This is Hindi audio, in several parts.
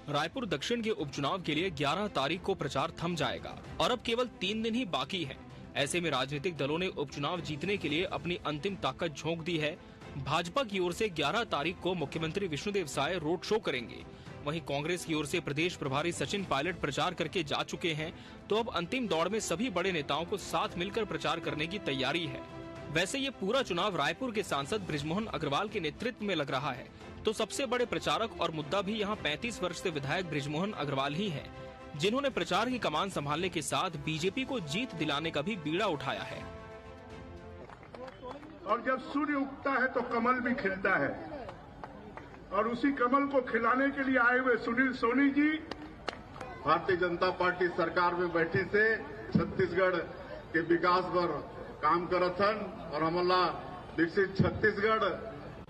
रायपुर दक्षिण के उपचुनाव के लिए 11 तारीख को प्रचार थम जाएगा और अब केवल 3 दिन ही बाकी है। ऐसे में राजनीतिक दलों ने उपचुनाव जीतने के लिए अपनी अंतिम ताकत झोंक दी है। भाजपा की ओर से 11 तारीख को मुख्यमंत्री विष्णुदेव साय रोड शो करेंगे। वहीं कांग्रेस की ओर से प्रदेश प्रभारी सचिन पायलट प्रचार करके जा चुके हैं, तो अब अंतिम दौड़ में सभी बड़े नेताओं को साथ मिलकर प्रचार करने की तैयारी है। वैसे ये पूरा चुनाव रायपुर के सांसद बृजमोहन अग्रवाल के नेतृत्व में लग रहा है, तो सबसे बड़े प्रचारक और मुद्दा भी यहाँ 35 वर्ष से विधायक बृजमोहन अग्रवाल ही हैं, जिन्होंने प्रचार की कमान संभालने के साथ बीजेपी को जीत दिलाने का भी बीड़ा उठाया है। और जब सूर्य उगता है तो कमल भी खिलता है, और उसी कमल को खिलाने के लिए आए हुए सुनील सोनी जी भारतीय जनता पार्टी सरकार में बैठी से छत्तीसगढ़ के विकास पर काम करथन और हमला विकसित छत्तीसगढ़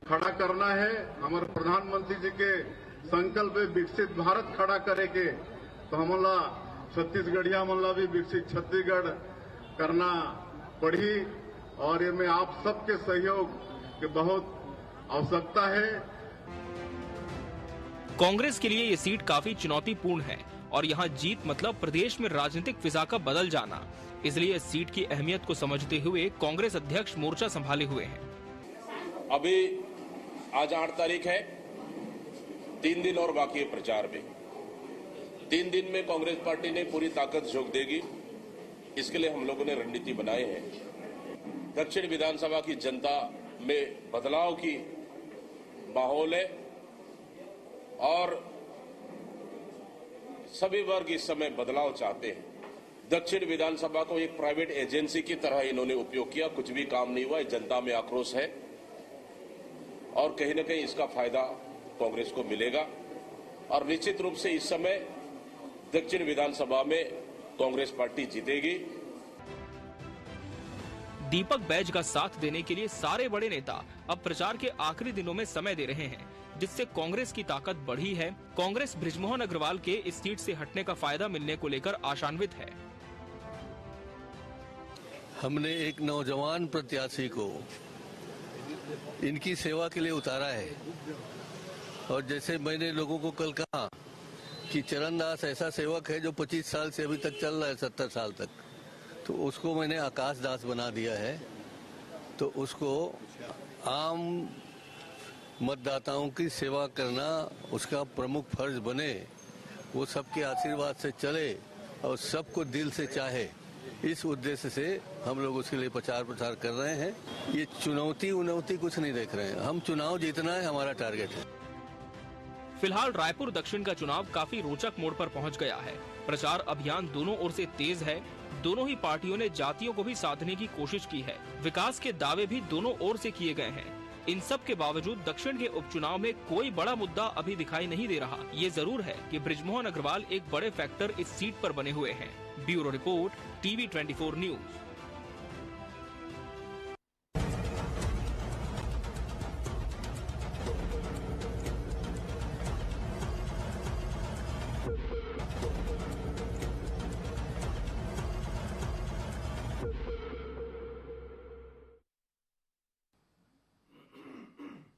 खड़ा करना है। हमारे प्रधानमंत्री जी के संकल्प है विकसित भारत खड़ा करे के, तो हमला छत्तीसगढ़िया हमला भी विकसित छत्तीसगढ़ करना पड़ी, और ये में आप सबके सहयोग की बहुत आवश्यकता है। कांग्रेस के लिए ये सीट काफी चुनौतीपूर्ण है और यहाँ जीत मतलब प्रदेश में राजनीतिक फिजा का बदल जाना, इसलिए इस सीट की अहमियत को समझते हुए कांग्रेस अध्यक्ष मोर्चा संभाले हुए हैं। अभी आज 8 तारीख है, 3 दिन और बाकी है प्रचार में। 3 दिन में कांग्रेस पार्टी ने पूरी ताकत झोंक देगी, इसके लिए हम लोगों ने रणनीति बनाए हैं। दक्षिण विधानसभा की जनता में बदलाव की माहौल है और सभी वर्ग इस समय बदलाव चाहते हैं। दक्षिण विधानसभा को एक प्राइवेट एजेंसी की तरह इन्होंने उपयोग किया, कुछ भी काम नहीं हुआ। जनता में आक्रोश है और कहीं न कहीं इसका फायदा कांग्रेस को मिलेगा और निश्चित रूप से इस समय दक्षिण विधानसभा में कांग्रेस पार्टी जीतेगी। दीपक बैज का साथ देने के लिए सारे बड़े नेता अब प्रचार के आखिरी दिनों में समय दे रहे हैं, जिससे कांग्रेस की ताकत बढ़ी है। कांग्रेस बृजमोहन अग्रवाल के इस सीट से हटने का फायदा मिलने को लेकर आशान्वित है। हमने एक नौजवान प्रत्याशी को इनकी सेवा के लिए उतारा है, और जैसे मैंने लोगों को कल कहा कि चरण दास ऐसा सेवक है जो 25 साल से अभी तक चल रहा है, 70 साल तक, तो उसको मैंने आकाश दास बना दिया है। तो उसको आम मतदाताओं की सेवा करना उसका प्रमुख फर्ज बने, वो सबके आशीर्वाद से चले और सबको दिल से चाहे, इस उद्देश्य से हम लोग उसके लिए प्रचार कर रहे हैं। ये चुनौती कुछ नहीं देख रहे हैं, हम चुनाव जीतना है हमारा टारगेट है। फिलहाल रायपुर दक्षिण का चुनाव काफी रोचक मोड़ पर पहुंच गया है। प्रचार अभियान दोनों ओर से तेज है। दोनों ही पार्टियों ने जातियों को भी साधने की कोशिश की है। विकास के दावे भी दोनों ओर से किए गए हैं। इन सब के बावजूद दक्षिण के उपचुनाव में कोई बड़ा मुद्दा अभी दिखाई नहीं दे रहा। ये जरूर है कि बृजमोहन अग्रवाल एक बड़े फैक्टर इस सीट पर बने हुए हैं। Bureau report, TV 24 news.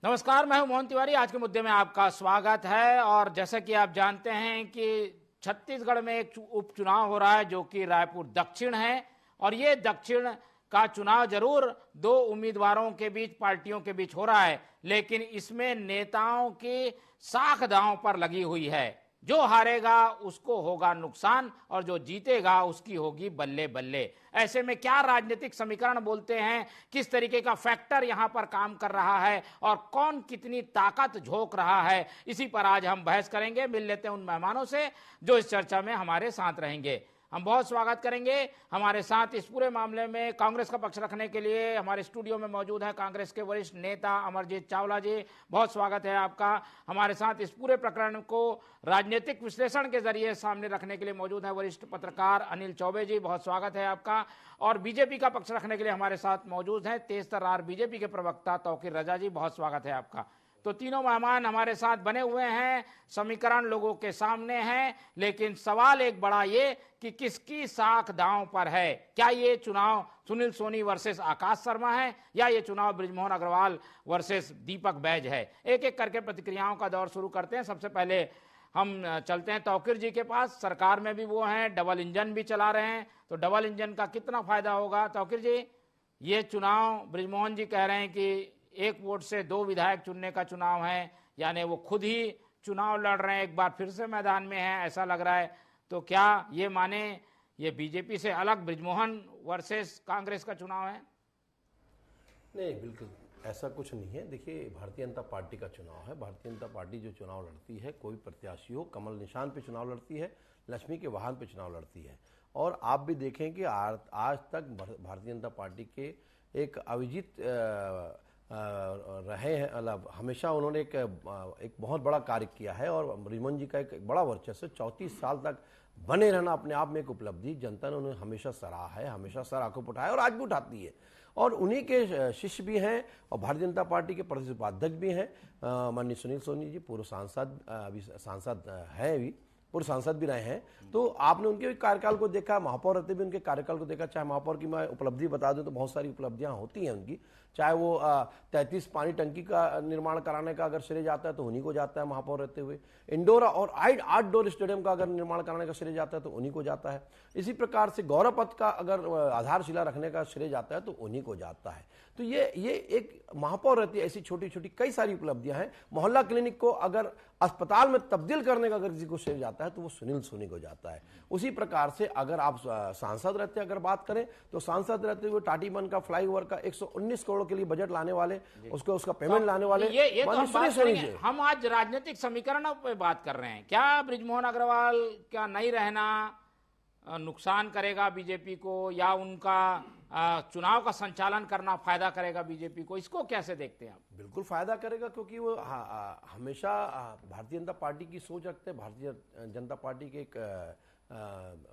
नमस्कार, मैं हूं मोहन तिवारी। आज के मुद्दे में आपका स्वागत है। और जैसा कि आप जानते हैं कि छत्तीसगढ़ में एक उपचुनाव हो रहा है जो कि रायपुर दक्षिण है, और ये दक्षिण का चुनाव जरूर 2 उम्मीदवारों के बीच, पार्टियों के बीच हो रहा है, लेकिन इसमें नेताओं की साख दांव पर लगी हुई है। जो हारेगा उसको होगा नुकसान और जो जीतेगा उसकी होगी बल्ले बल्ले। ऐसे में क्या राजनीतिक समीकरण बोलते हैं, किस तरीके का फैक्टर यहां पर काम कर रहा है और कौन कितनी ताकत झोंक रहा है, इसी पर आज हम बहस करेंगे। मिल लेते हैं उन मेहमानों से जो इस चर्चा में हमारे साथ रहेंगे। हम बहुत स्वागत करेंगे। हमारे साथ इस पूरे मामले में कांग्रेस का पक्ष रखने के लिए हमारे स्टूडियो में मौजूद है कांग्रेस के वरिष्ठ नेता अमरजीत चावला जी। बहुत स्वागत है आपका। हमारे साथ इस पूरे प्रकरण को राजनीतिक विश्लेषण के जरिए सामने रखने के लिए मौजूद है वरिष्ठ पत्रकार अनिल चौबे जी। बहुत स्वागत है आपका। और बीजेपी का पक्ष रखने के लिए हमारे साथ मौजूद है तेज तर्रार बीजेपी के प्रवक्ता तौकीर रजा जी। बहुत स्वागत है आपका। तो तीनों मेहमान हमारे साथ बने हुए हैं। समीकरण लोगों के सामने है, लेकिन सवाल एक बड़ा ये कि किसकी साख दांव पर है। क्या ये चुनाव सुनील सोनी वर्सेस आकाश शर्मा है, या ये चुनाव बृजमोहन अग्रवाल वर्सेस दीपक बैज है? एक एक करके प्रतिक्रियाओं का दौर शुरू करते हैं। सबसे पहले हम चलते हैं तौकीर जी के पास। सरकार में भी वो हैं, डबल इंजन भी चला रहे हैं, तो डबल इंजन का कितना फायदा होगा? तौकीर जी, ये चुनाव बृजमोहन जी कह रहे हैं कि एक वोट से 2 विधायक चुनने का चुनाव है, यानी वो खुद ही चुनाव लड़ रहे हैं, एक बार फिर से मैदान में है, ऐसा लग रहा है। तो क्या ये माने ये बीजेपी से अलग बृजमोहन वर्सेस कांग्रेस का चुनाव है? नहीं, बिल्कुल ऐसा कुछ नहीं है। देखिए, भारतीय जनता पार्टी का चुनाव है। भारतीय जनता पार्टी जो चुनाव लड़ती है, कोई प्रत्याशी हो, कमल निशान पे चुनाव लड़ती है, लक्ष्मी के वाहन पे चुनाव लड़ती है। और आप भी देखें कि आज तक भारतीय जनता पार्टी के एक अविजित रहे हैं, मतलब हमेशा उन्होंने एक बहुत बड़ा कार्य किया है। और बृजमोहन जी का एक बड़ा वर्चस्व, 34 साल तक बने रहना अपने आप में एक उपलब्धि, जनता ने उन्हें हमेशा सराहा है, हमेशा सर आंखों पर उठाया और आज भी उठाती है। और उन्हीं के शिष्य भी हैं और भारतीय जनता पार्टी के प्रदेश उपाध्यक्ष भी हैं माननीय सुनील सोनी जी, पूर्व सांसद, अभी सांसद हैं, अभी पूर्व सांसद भी रहे हैं। तो आपने उनके कार्यकाल को देखा, महापौर रहते भी उनके कार्यकाल को देखा। चाहे महापौर की मैं उपलब्धि बता दूं तो बहुत सारी उपलब्धियां होती हैं उनकी, चाहे वो 33 पानी टंकी का निर्माण कराने का अगर श्रेय जाता है तो उन्हीं को जाता है महापौर रहते हुए। इंडोर और 8 डोर स्टेडियम का अगर निर्माण कराने का श्रेय जाता है तो उन्हीं को जाता है। इसी प्रकार से गौरव पथ का अगर आधारशिला रखने का श्रेय जाता है तो उन्हीं को जाता है। तो ये एक महापौर रहती है, ऐसी छोटी छोटी कई सारी उपलब्धियां हैं। मोहल्ला क्लिनिक को अगर अस्पताल में तब्दील करने का अगर किसी को श्रेय जाता है तो वो सुनील सोनी को जाता है। उसी प्रकार से अगर आप सांसद रहते अगर बात करें तो सांसद रहते हुए टाटीबंध का फ्लाईओवर का 119 करोड़ के लिए बजट लाने वाले, उसका पेमेंट लाने वाले ये तो हम बात करेंगे। हम आज राजनीतिक समीकरणों पे बात कर रहे हैं। क्या बृजमोहन अग्रवाल का नहीं रहना नुकसान करेगा बीजेपी को, या उनका चुनाव का संचालन करना फायदा करेगा बीजेपी को? इसको कैसे देखते हैं आप? बिल्कुल फायदा करेगा, क्योंकि वो हमेशा भारतीय जनता पार्टी की सोच रखते हैं। भारतीय जनता पार्टी के एक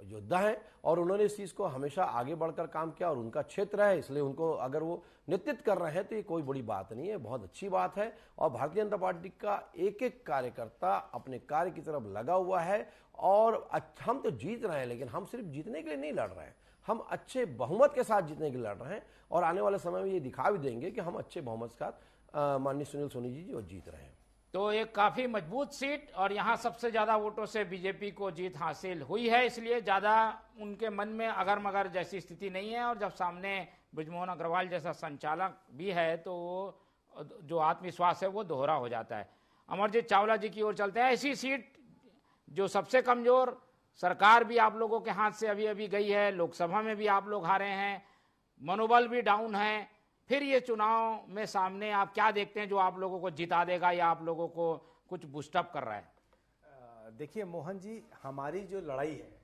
योद्धा है और उन्होंने इस चीज को हमेशा आगे बढ़कर काम किया और उनका क्षेत्र है, इसलिए उनको अगर वो नेतृत्व कर रहे हैं तो ये कोई बड़ी बात नहीं है, बहुत अच्छी बात है। और भारतीय जनता पार्टी का एक एक कार्यकर्ता अपने कार्य की तरफ लगा हुआ है। और हम तो जीत रहे हैं, लेकिन हम सिर्फ जीतने के लिए नहीं लड़ रहे हैं, हम अच्छे बहुमत के साथ जीतने के लिए लड़ रहे हैं। और आने वाले समय में ये दिखा भी देंगे कि हम अच्छे बहुमत के साथ माननीय सुनील सोनी जी वो जीत रहे हैं। तो एक काफी मजबूत सीट, और यहाँ सबसे ज्यादा वोटों से बीजेपी को जीत हासिल हुई है, इसलिए ज्यादा उनके मन में अगर मगर जैसी स्थिति नहीं है। और जब सामने बृजमोहन अग्रवाल जैसा संचालक भी है तो जो आत्मविश्वास है वो दोहरा हो जाता है। अमरजीत चावला जी की ओर चलते हैं। ऐसी सीट जो सबसे कमजोर, सरकार भी आप लोगों के हाथ से अभी अभी गई है, लोकसभा में भी आप लोग हारे हैं, मनोबल भी डाउन है, फिर ये चुनाव में सामने आप क्या देखते हैं जो आप लोगों को जिता देगा या आप लोगों को कुछ बूस्टअप कर रहा है? देखिए मोहन जी, हमारी जो लड़ाई है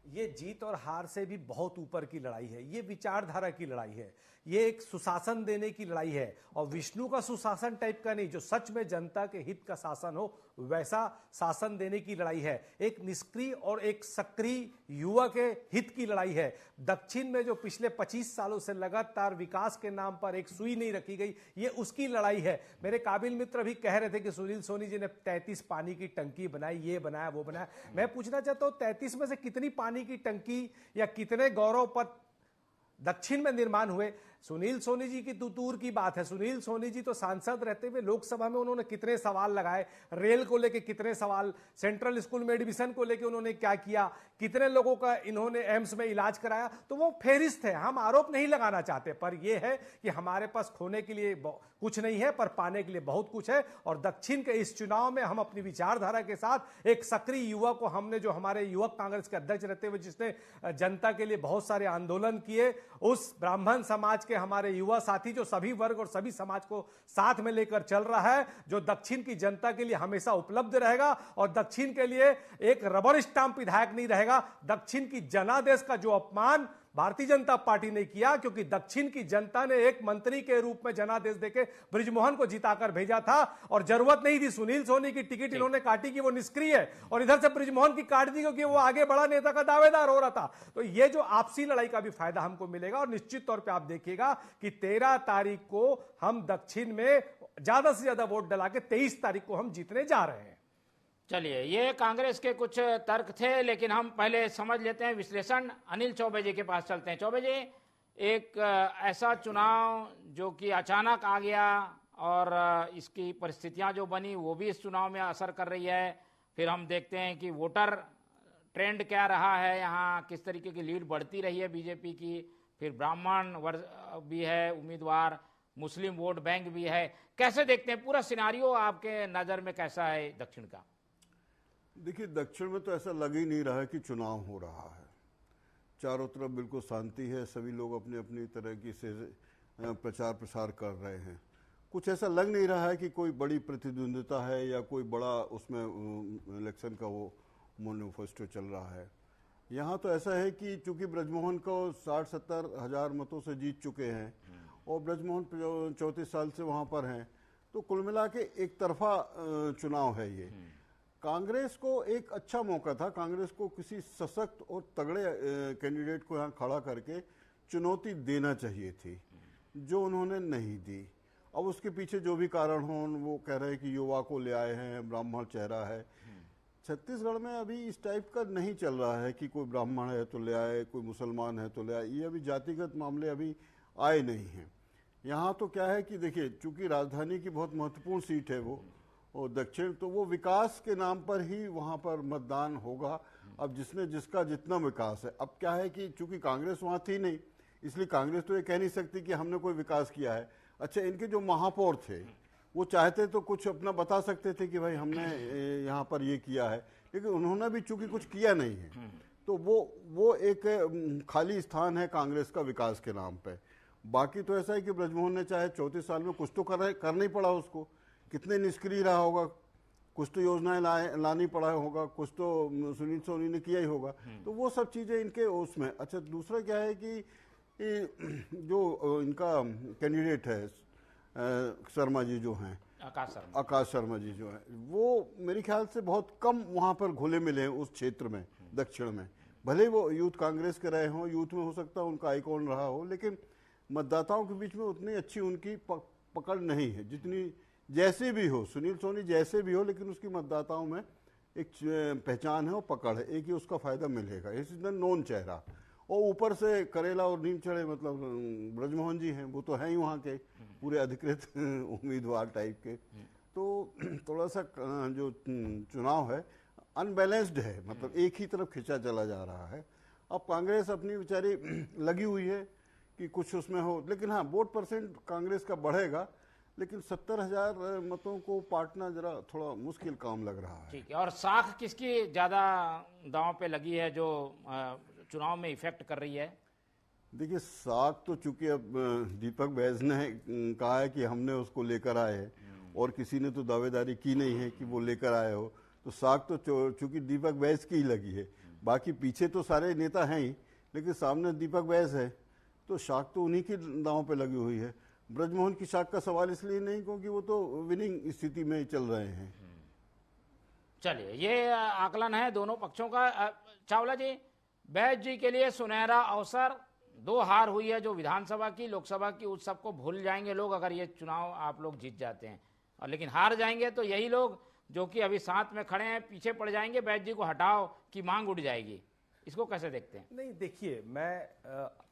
ये जीत और हार से भी बहुत ऊपर की लड़ाई है। ये विचारधारा की लड़ाई है, ये एक सुशासन देने की लड़ाई है। और विष्णु का सुशासन टाइप का नहीं, जो सच में जनता के हित का शासन हो वैसा शासन देने की लड़ाई है। एक निष्क्रिय और एक सक्रिय युवा के हित की लड़ाई है। दक्षिण में जो पिछले 25 सालों से लगातार विकास के नाम पर एक सुई नहीं रखी गई, ये उसकी लड़ाई है। मेरे काबिल मित्र भी कह रहे थे कि सुनील सोनी जी ने 33 पानी की टंकी बनाई, ये बनाया वो बनाया। मैं पूछना चाहता हूं 33 में से कितनी पानी की टंकी या कितने गौरव पथ दक्षिण में निर्माण हुए? सुनील सोनी जी की दूर की बात है। सुनील सोनी जी तो सांसद रहते हुए लोकसभा में उन्होंने कितने सवाल लगाए, रेल को लेके कितने सवाल, सेंट्रल स्कूल में एडमिशन को लेके उन्होंने क्या किया, कितने लोगों का इन्होंने एम्स में इलाज कराया। तो वो फेरिस्त है, हम आरोप नहीं लगाना चाहते, पर यह है कि हमारे पास खोने के लिए कुछ नहीं है पर पाने के लिए बहुत कुछ है। और दक्षिण के इस चुनाव में हम अपनी विचारधारा के साथ एक सक्रिय युवा को, हमने जो हमारे युवक कांग्रेस के अध्यक्ष रहते हुए जिसने जनता के लिए बहुत सारे आंदोलन किए, उस ब्राह्मण समाज के हमारे युवा साथी जो सभी वर्ग और सभी समाज को साथ में लेकर चल रहा है, जो दक्षिण की जनता के लिए हमेशा उपलब्ध रहेगा और दक्षिण के लिए एक रबर स्टाम्प विधायक नहीं रहेगा। दक्षिण की जनादेश का जो अपमान भारतीय जनता पार्टी ने किया, क्योंकि दक्षिण की जनता ने एक मंत्री के रूप में जनादेश देके बृजमोहन को जिताकर भेजा था और जरूरत नहीं थी सुनील सोनी की टिकट इन्होंने काटी कि वो निष्क्रिय है, और इधर से बृजमोहन की काट दी क्योंकि वो आगे बड़ा नेता का दावेदार हो रहा था। तो ये जो आपसी लड़ाई का भी फायदा हमको मिलेगा। और निश्चित तौर पर आप देखिएगा कि 13 तारीख को हम दक्षिण में ज्यादा से ज्यादा वोट डला के 23 तारीख को हम जीतने जा रहे हैं। चलिए, ये कांग्रेस के कुछ तर्क थे, लेकिन हम पहले समझ लेते हैं विश्लेषण। अनिल चौबे जी के पास चलते हैं। चौबे जी, एक ऐसा चुनाव जो कि अचानक आ गया और इसकी परिस्थितियां जो बनी वो भी इस चुनाव में असर कर रही है, फिर हम देखते हैं कि वोटर ट्रेंड क्या रहा है, यहाँ किस तरीके की लीड बढ़ती रही है बीजेपी की, फिर ब्राह्मण वर्ग भी है उम्मीदवार, मुस्लिम वोट बैंक भी है। कैसे देखते हैं पूरा सिनारियो, आपके नज़र में कैसा है दक्षिण का? देखिए, दक्षिण में तो ऐसा लग ही नहीं रहा है कि चुनाव हो रहा है। चारों तरफ बिल्कुल शांति है, सभी लोग अपनी अपनी तरह की से प्रचार प्रसार कर रहे हैं। कुछ ऐसा लग नहीं रहा है कि कोई बड़ी प्रतिद्वंदिता है या कोई बड़ा उसमें इलेक्शन का वो मैनिफेस्टो चल रहा है। यहाँ तो ऐसा है कि चूंकि ब्रजमोहन को 60-70 हजार मतों से जीत चुके हैं और ब्रजमोहन 34 साल से वहाँ पर हैं, तो कुल मिला के एक तरफा चुनाव है ये। कांग्रेस को एक अच्छा मौका था, कांग्रेस को किसी सशक्त और तगड़े कैंडिडेट को यहाँ खड़ा करके चुनौती देना चाहिए थी, जो उन्होंने नहीं दी। अब उसके पीछे जो भी कारण हो, वो कह रहे हैं कि युवा को ले आए हैं, ब्राह्मण चेहरा है। छत्तीसगढ़ में अभी इस टाइप का नहीं चल रहा है कि कोई ब्राह्मण है तो ले आए, कोई मुसलमान है तो ले आए। ये अभी जातिगत मामले अभी आए नहीं हैं। यहाँ तो क्या है कि देखिए, चूंकि राजधानी की बहुत महत्वपूर्ण सीट है वो और दक्षिण, तो वो विकास के नाम पर ही वहाँ पर मतदान होगा। अब जिसने जिसका जितना विकास है, अब क्या है कि चूंकि कांग्रेस वहाँ थी नहीं, इसलिए कांग्रेस तो ये कह नहीं सकती कि हमने कोई विकास किया है। अच्छा, इनके जो महापौर थे वो चाहते तो कुछ अपना बता सकते थे कि भाई हमने यहाँ पर ये किया है, लेकिन उन्होंने भी चूंकि कुछ किया नहीं है, तो वो एक खाली स्थान है कांग्रेस का विकास के नाम पे। बाकी तो ऐसा है कि ब्रजमोहन ने चाहे 34 साल में कुछ तो करना ही पड़ा उसको, कितने निष्क्रिय रहा होगा, कुछ तो योजनाएं लानी पड़ा होगा, कुछ तो सुनील सोनी ने किया ही होगा। तो वो सब चीजें इनके उसमें। अच्छा, दूसरा क्या है कि जो इनका कैंडिडेट है शर्मा जी जो हैं, आकाश शर्मा जी जो है, वो मेरे ख्याल से बहुत कम वहाँ पर घुले मिले हैं उस क्षेत्र में, दक्षिण में। भले वो यूथ कांग्रेस के रहे हों, यूथ में हो सकता है उनका आइकॉन रहा हो, लेकिन मतदाताओं के बीच में उतनी अच्छी उनकी पकड़ नहीं है जितनी, जैसे भी हो सुनील सोनी जैसे भी हो, लेकिन उसकी मतदाताओं में एक पहचान है और पकड़ है, एक ही उसका फायदा मिलेगा। इस इज द नोन चेहरा। और ऊपर से करेला और नीम चढ़े, मतलब ब्रजमोहन जी हैं, वो तो हैं ही वहाँ के पूरे अधिकृत उम्मीदवार टाइप के। तो थोड़ा सा जो चुनाव है अनबैलेंस्ड है, मतलब एक ही तरफ खिंचा चला जा रहा है। अब कांग्रेस अपनी बेचारी लगी हुई है कि कुछ उसमें हो, लेकिन हाँ, वोट परसेंट कांग्रेस का बढ़ेगा, लेकिन 70,000 मतों को पाटना जरा थोड़ा मुश्किल काम लग रहा है। ठीक है। और साख किसकी ज्यादा दांव पे लगी है जो चुनाव में इफेक्ट कर रही है? देखिए, साख तो चूंकि अब दीपक बैज ने कहा है कि हमने उसको लेकर आए हैं और किसी ने तो दावेदारी की नहीं है कि वो लेकर आए हो, तो साख तो चूंकि दीपक बैज की ही लगी है। बाकी पीछे तो सारे नेता हैं ही, लेकिन सामने दीपक बैज है, तो साख तो उन्हीं की दांव पे लगी हुई है। ब्रजमोहन की साख का सवाल इसलिए नहीं क्योंकि वो तो विनिंग स्थिति में चल रहे हैं। चलिए, ये आकलन है दोनों पक्षों का। चावला जी, बैज जी के लिए सुनहरा अवसर, 2 हार हुई है जो विधानसभा की, लोकसभा की, उस सबको भूल जाएंगे लोग अगर ये चुनाव आप लोग जीत जाते हैं, और लेकिन हार जाएंगे तो यही लोग जो कि अभी साथ में खड़े हैं पीछे पड़ जाएंगे, बैज जी को हटाओ की मांग उठ जाएगी। इसको कैसे देखते हैं? नहीं, देखिए, मैं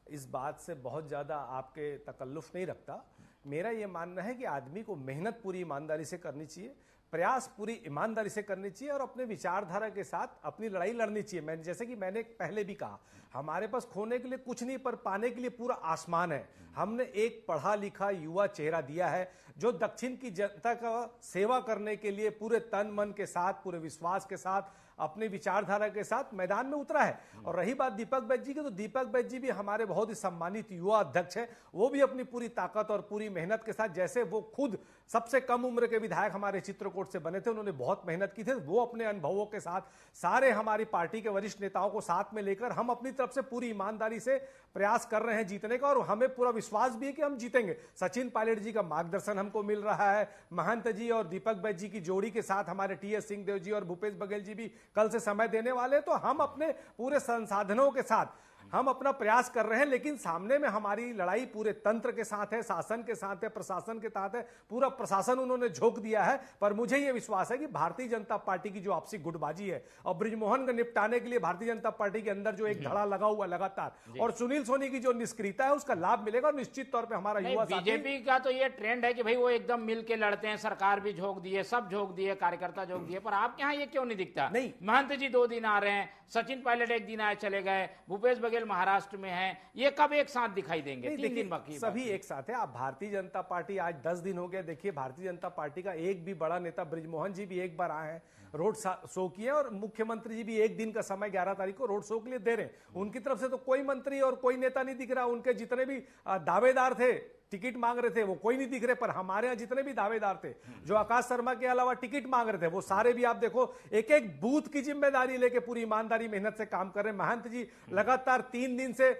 इस बात से बहुत ज्यादा आपके तकल्लुफ नहीं रखता। मेरा ये मानना है कि आदमी को मेहनत पूरी ईमानदारी से करनी चाहिए, प्रयास पूरी ईमानदारी से करनी चाहिए और अपने विचारधारा के साथ अपनी लड़ाई लड़नी चाहिए। जैसे कि मैंने पहले भी कहा, हमारे पास खोने के लिए कुछ नहीं पर पाने के लिए पूरा आसमान है। हमने एक पढ़ा लिखा युवा चेहरा दिया है जो दक्षिण की जनता का सेवा करने के लिए पूरे तन मन के साथ, पूरे विश्वास के साथ, अपनी विचारधारा के साथ मैदान में उतरा है। और रही बात दीपक बैज जी की, तो दीपक बैज जी भी हमारे बहुत ही सम्मानित युवा अध्यक्ष है। वो भी अपनी पूरी ताकत और पूरी मेहनत के साथ, जैसे वो खुद सबसे कम उम्र के विधायक हमारे चित्रकूट से बने थे, उन्होंने बहुत मेहनत की थी, वो अपने अनुभवों के साथ सारे हमारी पार्टी के वरिष्ठ नेताओं को साथ में लेकर हम अपनी तरफ से पूरी ईमानदारी से प्रयास कर रहे हैं जीतने का, और हमें पूरा विश्वास भी है कि हम जीतेंगे। सचिन पायलट जी का मार्गदर्शन हमको मिल रहा है, महंत जी और दीपक बैज जी की जोड़ी के साथ हमारे टीएस सिंहदेव जी और भूपेश बघेल जी भी कल से समय देने वाले, तो हम अपने पूरे संसाधनों के साथ हम अपना प्रयास कर रहे हैं, लेकिन सामने में हमारी लड़ाई पूरे तंत्र के साथ है, शासन के साथ है, प्रशासन के साथ है। पूरा प्रशासन उन्होंने झोंक दिया है। पर मुझे यह विश्वास है कि भारतीय जनता पार्टी की जो आपसी गुटबाजी है और बृजमोहन को निपटाने के लिए भारतीय जनता पार्टी के अंदर जो एक धड़ा लगा हुआ लगातार, और सुनील सोनी की जो निष्क्रियता है, उसका लाभ मिलेगा। और निश्चित तौर पर हमारा युवा बीजेपी का तो ये ट्रेंड है कि भाई वो एकदम मिल के लड़ते हैं, सरकार भी झोंक दिए, सब झोंक दिए, कार्यकर्ता झोंक दिए। पर आपके यहाँ ये क्यों नहीं दिखता? नहीं, महंत जी 2 दिन आ रहे हैं, सचिन पायलट 1 दिन आए चले गए, भूपेश बघेल महाराष्ट्र में है, ये कब एक साथ दिखाई देंगे? 3 दिन बाकी, सभी एक साथ है। आप भारतीय जनता पार्टी आज 10 दिन हो गए, देखिए भारतीय जनता पार्टी का एक भी बड़ा नेता, बृजमोहन जी भी एक बार आए हैं, रोड शो किए, और मुख्यमंत्री जी भी 1 दिन का समय 11 तारीख को रोड शो के लिए दे रहे हैं। उनकी तरफ से तो कोई मंत्री और कोई नेता नहीं दिख रहा। उनके जितने भी दावेदार थे, टिकट मांग रहे थे, वो कोई नहीं दिख रहे। पर हमारे यहाँ जितने भी दावेदार थे, जो आकाश शर्मा के अलावा टिकट मांग रहे थे, वो सारे भी आप देखो एक एक बूथ की जिम्मेदारी लेके पूरी ईमानदारी मेहनत से काम कर रहे हैं। महंत जी लगातार 3 दिन से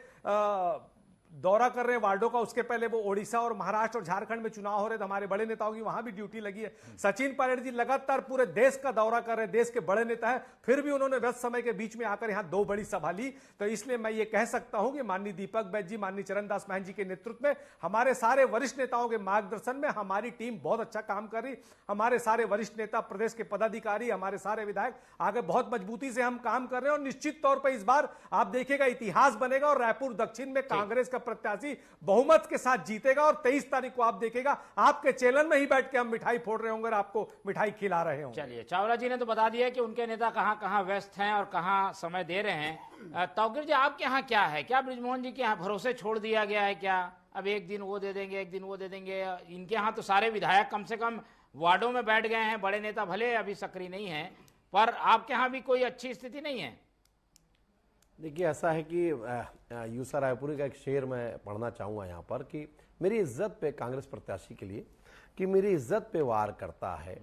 दौरा कर रहे हैं वार्डों का। उसके पहले वो ओडिशा और महाराष्ट्र और झारखंड में चुनाव हो रहे थे, हमारे बड़े नेताओं की वहां भी ड्यूटी लगी है। सचिन पायलट जी लगातार पूरे देश का दौरा कर रहे हैं, देश के बड़े नेता हैं, फिर भी उन्होंने व्यस्त समय के बीच में आकर यहां 2 बड़ी सभा ली। तो इसलिए मैं ये कह सकता हूं कि माननीय दीपक बैद जी, माननीय चरणदास महंत जी के नेतृत्व में, हमारे सारे वरिष्ठ नेताओं के मार्गदर्शन में हमारी टीम बहुत अच्छा काम कर रही। हमारे सारे वरिष्ठ नेता, प्रदेश के पदाधिकारी, हमारे सारे विधायक आगे बहुत मजबूती से हम काम कर रहे हैं। और निश्चित तौर पर इस बार आप देखिएगा इतिहास बनेगा और रायपुर दक्षिण में कांग्रेस का प्रत्याशी बहुमत के साथ जीतेगा। और 23 तारीख को आप देखेगा आपके चैनल में ही बैठ के हम मिठाई फोड़ रहे होंगे और आपको मिठाई खिला रहे होंगे। चलिए, चावला जी ने तो बता दिया कि उनके नेता कहां कहां व्यस्त हैं और कहां समय दे रहे हैं। तौकीर जी, आपके यहाँ क्या है? क्या बृजमोहन जी के यहाँ भरोसे छोड़ दिया गया है क्या? अब 1 दिन वो दे देंगे, 1 दिन वो दे देंगे। इनके यहाँ तो सारे विधायक कम से कम वार्डों में बैठ गए हैं, बड़े नेता भले अभी सक्रिय नहीं है, पर आपके यहाँ भी कोई अच्छी स्थिति नहीं है? देखिए, ऐसा है कि यूसा रायपुरी का एक शेर मैं पढ़ना चाहूँगा यहाँ पर, कि मेरी इज्जत पे, कांग्रेस प्रत्याशी के लिए, कि मेरी इज्जत पे वार करता है,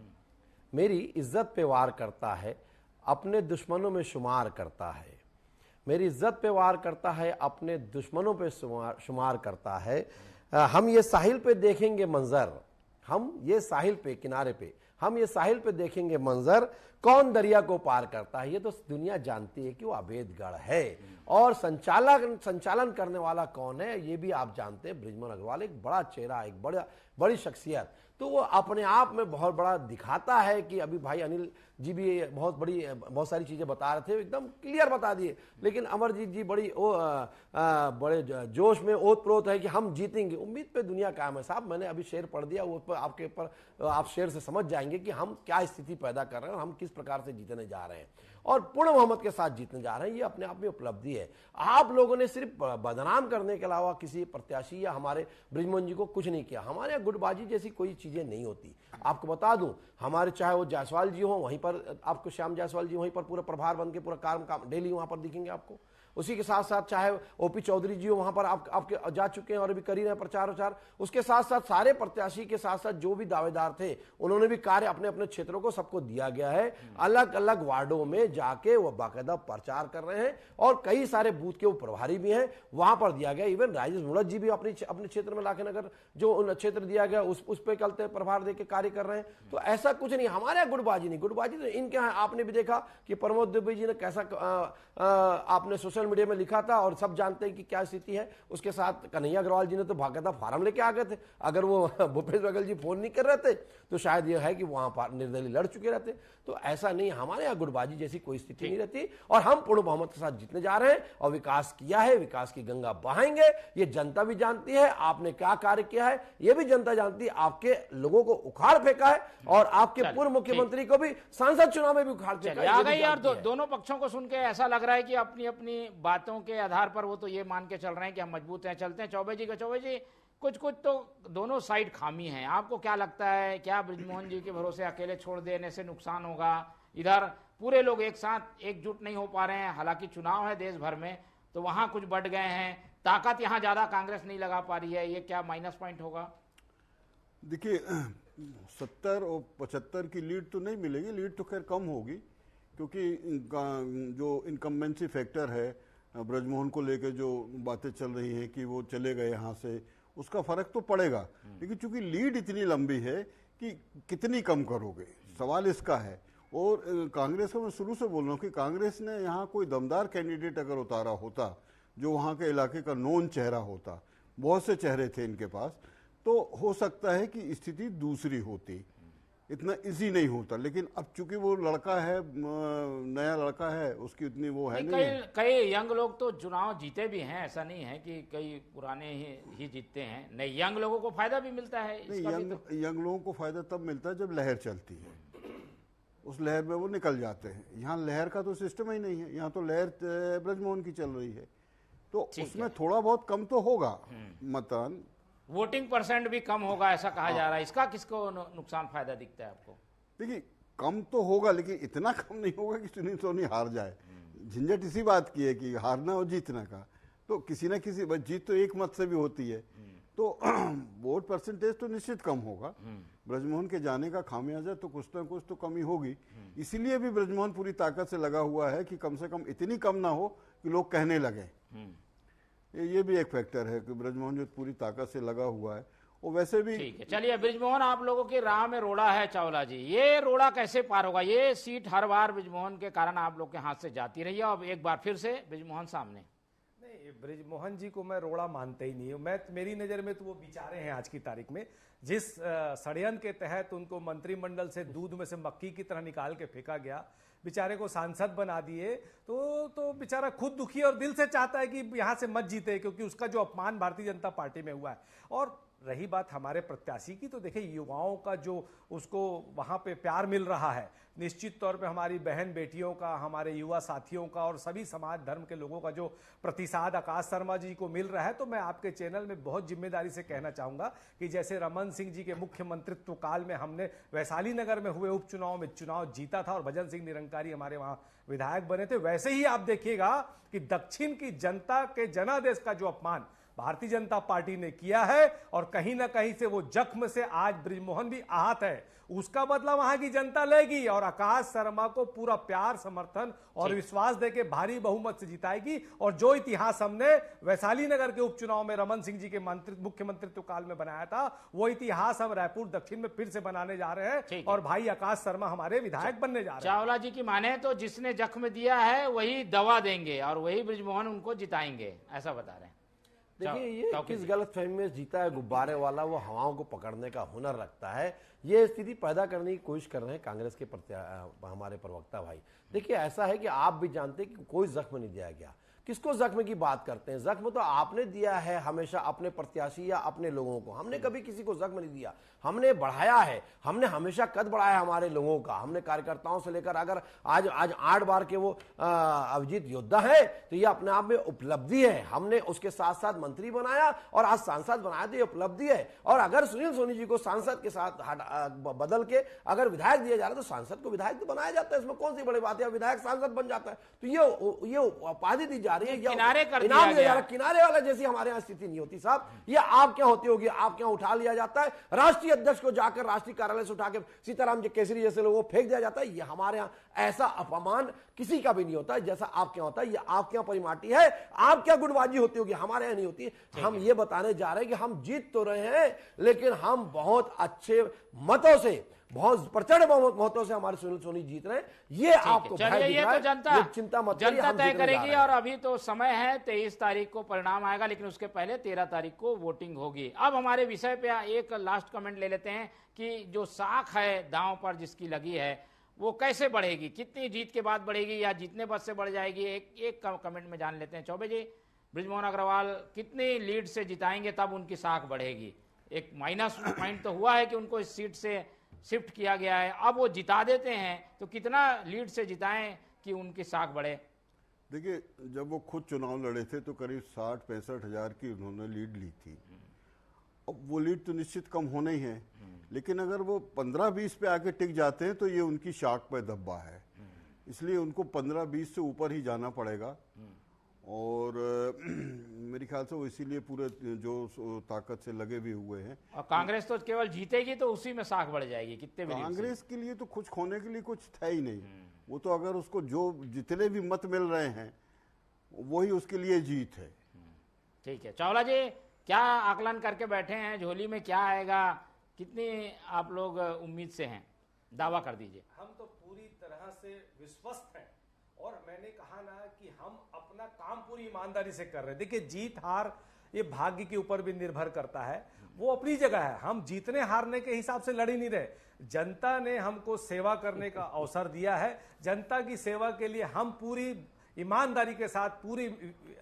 मेरी इज्जत पे वार करता है, अपने दुश्मनों में शुमार करता है। मेरी इज्जत पे वार करता है, अपने दुश्मनों पे शुमार करता है। हम ये साहिल पे देखेंगे मंजर, हम ये साहिल पे, किनारे पे, हम ये साहिल पे देखेंगे मंजर, कौन दरिया को पार करता है। ये तो दुनिया जानती है कि वो अभेदगढ़ है, और संचालन करने वाला कौन है ये भी आप जानते हैं। बृजमोहन अग्रवाल एक बड़ा चेहरा, एक बड़ी शख्सियत, तो वो अपने आप में बहुत बड़ा दिखाता है कि अभी भाई अनिल जी भी बहुत सारी चीजें बता रहे थे, एकदम क्लियर बता दिए, लेकिन अमरजीत जी बड़े जोश में ओत-प्रोत है कि हम जीतेंगे। उम्मीद पे दुनिया कायम है। साहब, मैंने अभी शेर पढ़ दिया, वो आपके ऊपर आप शेर से समझ जाएंगे कि हम क्या स्थिति पैदा कर रहे हैं और हम किस प्रकार से जीतने जा रहे हैं और पूर्ण बहुमत के साथ जीतने जा रहे हैं। ये अपने आप में उपलब्धि है। आप लोगों ने सिर्फ बदनाम करने के अलावा किसी प्रत्याशी या हमारे बृजमोहन जी को कुछ नहीं किया। हमारे यहाँ गुटबाजी जैसी कोई चीजें नहीं होती। आपको बता दूं, हमारे चाहे वो जायसवाल जी हो, वहीं पर आपको श्याम जायसवाल जी वहीं पर पूरा प्रभार बन के पूरा काम डेली वहां पर दिखेंगे आपको। उसी के साथ साथ चाहे ओपी चौधरी जी हो, वहां पर आपके जा चुके हैं और अभी कर ही रहे हैं प्रचार। उसके साथ साथ सारे प्रत्याशी के साथ साथ जो भी दावेदार थे, उन्होंने भी कार्य अपने अपने क्षेत्रों को सबको दिया गया है। अलग अलग वार्डों में जाके वो बाकायदा प्रचार कर रहे हैं और कई सारे बूथ के वो प्रभारी भी हैं, वहां पर दिया गया। इवन राजेश मुड़त जी भी अपने क्षेत्र में लाखेनगर जो क्षेत्र दिया गया उस पर कल प्रभार देके कार्य कर रहे हैं। तो ऐसा कुछ नहीं, हमारे यहाँ गुटबाजी नहीं। गुटबाजी तो इनके यहाँ आपने भी देखा कि प्रमोद दुबे जी ने कैसा आपने सोशल मीडिया में लिखा था और सब जानते हैं कि क्या स्थिति है। उसके साथ कन्हैया अग्रवाल जी ने तो बाकायदा फार्म लेके आ गए थे। अगर वो भूपेश बघेल जी फोन नहीं कर रहे थे तो शायद ये है कि वहां पर निर्दलीय लड़ चुके रहते। तो ऐसा नहीं, हमारे यहाँ गुटबाजी जैसी कोई स्थिति नहीं रहती और हम पूर्ण बहुमत के साथ जीतने जा रहे हैं और विकास किया है, विकास की गंगा बहाएंगे। ये जनता भी जानती है आपने क्या कार्य किया है, ये भी जनता जानती है। आपके लोगों को उखाड़ फेंका है और आपके पूर्व मुख्यमंत्री को भी सांसद चुनाव में भी उखाड़ फेंका है। यार दोनों पक्षों को सुन के ऐसा लग रहा है कि अपनी अपनी बातों के आधार पर वो तो ये मान के चल रहे हैं कि हम मजबूत हैं, चलते हैं। चौबे जी कुछ तो दोनों साइड खामी है। आपको क्या लगता है, क्या बृजमोहन जी के भरोसे अकेले छोड़ देने से नुकसान होगा? इधर पूरे लोग एक साथ एकजुट नहीं हो पा रहे हैं, हालांकि चुनाव है देश भर में, तो वहां कुछ बढ़ गए हैं, ताकत यहां ज्यादा कांग्रेस नहीं लगा पा रही है, ये क्या माइनस पॉइंट होगा? देखिए, 70 और 75 की लीड तो नहीं मिलेगी, लीड तो खैर कम होगी, क्योंकि जो इनकम्बेंसी फैक्टर है बृजमोहन को लेकर जो बातें चल रही हैं कि वो चले गए यहाँ से, उसका फर्क तो पड़ेगा। लेकिन चूंकि लीड इतनी लंबी है कि कितनी कम करोगे, सवाल इसका है। और कांग्रेस को मैं शुरू से बोल रहा हूँ कि कांग्रेस ने यहाँ कोई दमदार कैंडिडेट अगर उतारा होता जो वहाँ के इलाके का नोन चेहरा होता, बहुत से चेहरे थे इनके पास, तो हो सकता है कि स्थिति दूसरी होती, इतना इजी नहीं होता। लेकिन अब चूंकि वो लड़का है, नया लड़का है, उसकी उतनी वो है नहीं है। कई यंग लोग तो चुनाव जीते भी हैं, ऐसा नहीं है कि कई पुराने ही जीतते हैं। नहीं, यंग लोगों को फायदा भी मिलता है इसका। यंग लोगों को फायदा तब मिलता है जब लहर चलती है, उस लहर में वो निकल जाते हैं। यहाँ लहर का तो सिस्टम ही नहीं है, यहाँ तो लहर ब्रजमोहन की चल रही है, तो उसमें थोड़ा बहुत कम तो होगा मतदान, वोटिंग परसेंट भी कम होगा ऐसा कहा जा रहा है। इसका किसको नुकसान फायदा दिखता है आपको? देखिए, कम तो होगा लेकिन इतना कम नहीं होगा कि सुनील सोनी हार जाए। झंझट इसी बात की है कि हारना और जीतना का, तो किसी ना किसी जीत तो एक मत से भी होती है, तो वोट परसेंटेज तो निश्चित कम होगा। ब्रजमोहन के जाने का खामियाजा तो कुछ ना कुछ तो कमी होगी, इसीलिए भी ब्रजमोहन पूरी ताकत से लगा हुआ है कि कम से कम इतनी कम ना हो कि लोग कहने लगे। ये भी एक फैक्टर है कि ब्रजमोहन जो पूरी ताकत से लगा हुआ है, वो वैसे भी ठीक है। चलिए, ब्रजमोहन आप लोगों की राह में रोड़ा है चावला जी, ये रोड़ा कैसे पार होगा? ये सीट हर बार ब्रजमोहन के कारण आप लोग के हाथ से जाती रही है, अब एक बार फिर से ब्रजमोहन सामने। नहीं, ब्रजमोहन जी को मैं रोड़ा मानते ही नहीं हूं। मेरी नजर में तो वो बेचारे हैं आज की तारीख में, जिस षड्यंत्र के तहत उनको मंत्रिमंडल से दूध में से मक्खी की तरह निकाल के फेंका गया, बेचारे को सांसद बना दिए, तो बेचारा खुद दुखी और दिल से चाहता है कि यहां से मत जीते, क्योंकि उसका जो अपमान भारतीय जनता पार्टी में हुआ है। और रही बात हमारे प्रत्याशी की, तो देखिए युवाओं का जो उसको वहां पे प्यार मिल रहा है, निश्चित तौर पे हमारी बहन बेटियों का, हमारे युवा साथियों का और सभी समाज धर्म के लोगों का जो प्रतिसाद आकाश शर्मा जी को मिल रहा है, तो मैं आपके चैनल में बहुत जिम्मेदारी से कहना चाहूंगा कि जैसे रमन सिंह जी के मुख्यमंत्रित्व काल में हमने वैशाली नगर में हुए उपचुनाव में चुनाव जीता था और भजन सिंह निरंकारी हमारे वहां विधायक बने थे, वैसे ही आप देखिएगा कि दक्षिण की जनता के जनादेश का जो अपमान भारतीय जनता पार्टी ने किया है, और कहीं ना कहीं से वो जख्म से आज ब्रजमोहन भी आहत है, उसका बदला वहां की जनता लेगी और आकाश शर्मा को पूरा प्यार, समर्थन और विश्वास देके भारी बहुमत से जिताएगी। और जो इतिहास हमने वैशाली नगर के उपचुनाव में रमन सिंह जी के मुख्यमंत्रित्व काल में बनाया था, वो इतिहास हम रायपुर दक्षिण में फिर से बनाने जा रहे हैं और भाई आकाश शर्मा हमारे विधायक बनने जा रहे हैं। चावला जी की माने तो जिसने जख्म दिया है वही दवा देंगे और वही ब्रजमोहन उनको जिताएंगे, ऐसा बता रहे हैं। देखिए, ये किस गलतफहमी में जीता है गुब्बारे वाला, वो हवाओं को पकड़ने का हुनर रखता है, ये स्थिति पैदा करने की कोशिश कर रहे हैं कांग्रेस के हमारे प्रवक्ता भाई। देखिए, ऐसा है कि आप भी जानते हैं कि कोई जख्म नहीं दिया गया। किसको जख्म की बात करते हैं? जख्म तो आपने दिया है हमेशा अपने प्रत्याशी या अपने लोगों को, हमने कभी किसी को जख्म नहीं दिया, हमने बढ़ाया है, हमने हमेशा कद बढ़ाया हमारे लोगों का, हमने कार्यकर्ताओं से लेकर, अगर आज 8 बार के वो अभिजीत योद्धा है तो ये अपने आप में उपलब्धि है। हमने उसके साथ साथ मंत्री बनाया और आज सांसद बनाया, तो ये उपलब्धि है। और अगर सुनील सोनी जी को सांसद के साथ बदल के अगर विधायक दिया जा रहा है तो सांसद को विधायक तो बनाया जाता है, इसमें कौन सी बड़ी बात है, विधायक सांसद बन जाता है। तो ये उपाधि दी जा रही है, किनारे कर दिया गया। किनारे वाला जैसी हमारे यहाँ स्थिति नहीं होती साहब। ये आप क्या होती होगी, आप क्या उठा लिया जाता है, राष्ट्रीय अध्यक्ष को जाकर राष्ट्रीय कार्यालय से उठा के सीताराम जी केसरी जैसे लोगों को फेंक दिया जाता है। ये हमारे यहाँ ऐसा अपमान किसी का भी नहीं होता है जैसा आपके यहाँ होता है। ये आपके यहाँ परिमाटी है, आप क्या गुटबाजी होती होगी, हमारे यहाँ नहीं होती। हम ये बताने जा रहे हैं कि हम जीत तो रहे हैं, लेकिन हम बहुत अच्छे मतों से, बहुत प्रचंड बहुमतों से हमारे सुनील सोनी जीत रहे हैं। ये आपको चलिए, ये तो जनता चिंता मत जनता तय करेगी। और अभी तो समय है, 23 तारीख को परिणाम आएगा, लेकिन उसके पहले 13 तारीख को वोटिंग होगी। अब हमारे विषय पे एक लास्ट कमेंट ले लेते हैं कि जो साख है दांव पर जिसकी लगी है वो कैसे बढ़ेगी, कितनी जीत के बाद बढ़ेगी या जीतने पद से बढ़ जाएगी, एक कमेंट में जान लेते हैं। चौबे जी, ब्रजमोहन अग्रवाल कितनी लीड से जिताएंगे तब उनकी साख बढ़ेगी? एक माइनस पॉइंट तो हुआ है कि उनको इस सीट से शिफ्ट किया गया है, अब वो जिता देते हैं तो कितना लीड से जिताएं कि उनकी साख बढ़े? देखिए, जब वो खुद चुनाव लड़े थे तो करीब 60-65 हजार की उन्होंने लीड ली थी। अब वो लीड तो निश्चित कम होना ही है, लेकिन अगर वो 15-20 पे आके टिक जाते हैं तो ये उनकी शाख पे धब्बा है, इसलिए उनको 15-20 से ऊपर ही जाना पड़ेगा। और मेरे ख्याल से वो इसीलिए पूरे जो ताकत से लगे भी हुए हैं। और कांग्रेस तो केवल जीतेगी तो उसी में साख बढ़ जाएगी, कितने भी कांग्रेस के लिए तो कुछ खोने के लिए कुछ था ही नहीं। वो तो अगर उसको जो जितने भी मत मिल रहे हैं वही उसके लिए जीत है। ठीक है, चावला जी क्या आकलन करके बैठे हैं, झोली में क्या आएगा, कितनी आप लोग उम्मीद से हैं, दावा कर दीजिए। हम तो पूरी तरह से विश्वस्त हैं और मैंने कहा ना कि हम अपना काम पूरी ईमानदारी से कर रहे हैं। देखिए, जीत हार ये भाग्य के ऊपर भी निर्भर करता है, वो अपनी जगह है। हम जीतने हारने के हिसाब से लड़ ही नहीं रहे। जनता ने हमको सेवा करने का अवसर दिया है। जनता की सेवा के लिए हम पूरी ईमानदारी के साथ, पूरी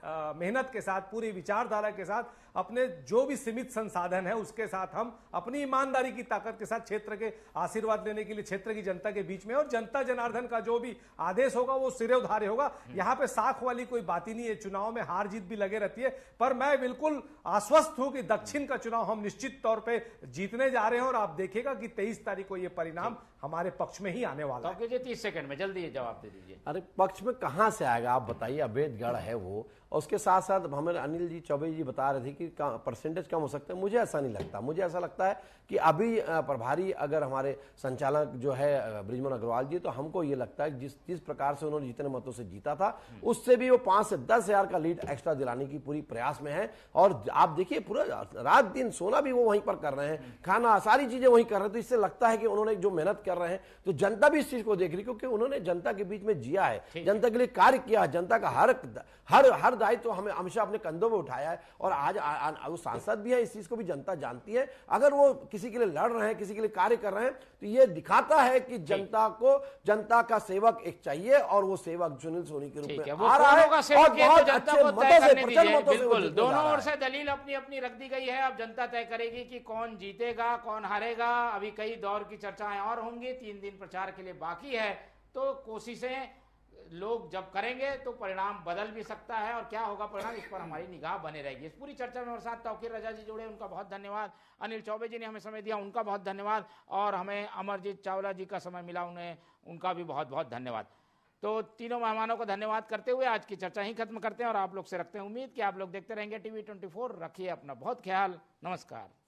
मेहनत के साथ, पूरी विचारधारा के साथ, अपने जो भी सीमित संसाधन है उसके साथ हम अपनी ईमानदारी की ताकत के साथ क्षेत्र के आशीर्वाद लेने के लिए क्षेत्र की जनता के बीच में, और जनता जनार्दन का जो भी आदेश होगा वो सिरे उधारे होगा। यहाँ पे साख वाली कोई बात ही नहीं है। चुनाव में हार जीत भी लगे रहती है, पर मैं बिल्कुल आश्वस्त हूं कि दक्षिण का चुनाव हम निश्चित तौर पर जीतने जा रहे हैं। और आप देखिएगा कि 23 तारीख को ये परिणाम हमारे पक्ष में ही आने वाला है। 30 सेकंड में जल्दी जवाब दे दीजिए। अरे पक्ष में कहां से आएगा, आप बताइए। अभेदगढ़ है वो, और उसके साथ साथ हमें अनिल जी चौबे जी बता रहे थे कि परसेंटेज कम हो सकता है। मुझे ऐसा नहीं लगता। मुझे ऐसा लगता है कि अभी प्रभारी अगर हमारे संचालक जो है बृजमोहन अग्रवाल जी, तो हमको ये लगता है जिस प्रकार से उन्होंने जितने मतों से जीता था उससे भी वो 5 से 10 हजार का लीड एक्स्ट्रा दिलाने की पूरी प्रयास में है। और आप देखिए, पूरा रात दिन सोना भी वो वहीं पर कर रहे हैं, खाना सारी चीजें वहीं कर रहे हैं। तो इससे लगता है कि उन्होंने जो मेहनत कर रहे हैं, तो जनता भी इस चीज को देख रही है, क्योंकि उन्होंने जनता के बीच में जिया है, जनता के लिए कार्य किया, जनता का हर दायित्व हमें हमेशा अपने कंधों में उठाया है। और आज वो सांसद भी है, इस चीज को भी जनता जानती है। अगर वो किसी के लिए लड़ रहे हैं, किसी के लिए कार्य कर रहे हैं, तो ये दिखाता है कि जनता का सेवक एक चाहिए, और वो सेवक सुनील सोनी के रूप में आ रहा है। और बहुत अच्छे मतों से, प्रचंड मतों से बिल्कुल दोनों ओर से दलील अपनी अपनी रख दी गई है। अब जनता तय करेगी कि कौन जीतेगा, कौन हारेगा। अभी कई दौर की चर्चाएं और होंगी, 3 दिन प्रचार के लिए बाकी है, तो कोशिशें लोग जब करेंगे तो परिणाम बदल भी सकता है। और क्या होगा परिणाम, इस पर हमारी निगाह बने रहेगी। इस पूरी चर्चा में हमारे साथ तौकीर रजा जी जुड़े, उनका बहुत धन्यवाद। अनिल चौबे जी ने हमें समय दिया, उनका बहुत धन्यवाद। और हमें अमरजीत चावला जी का समय मिला, उन्हें उनका भी बहुत बहुत धन्यवाद। तो तीनों मेहमानों को धन्यवाद करते हुए आज की चर्चा ही खत्म करते हैं, और आप लोग से रखते हैं उम्मीद कि आप लोग देखते रहेंगे TV 24। रखिए अपना बहुत ख्याल। नमस्कार।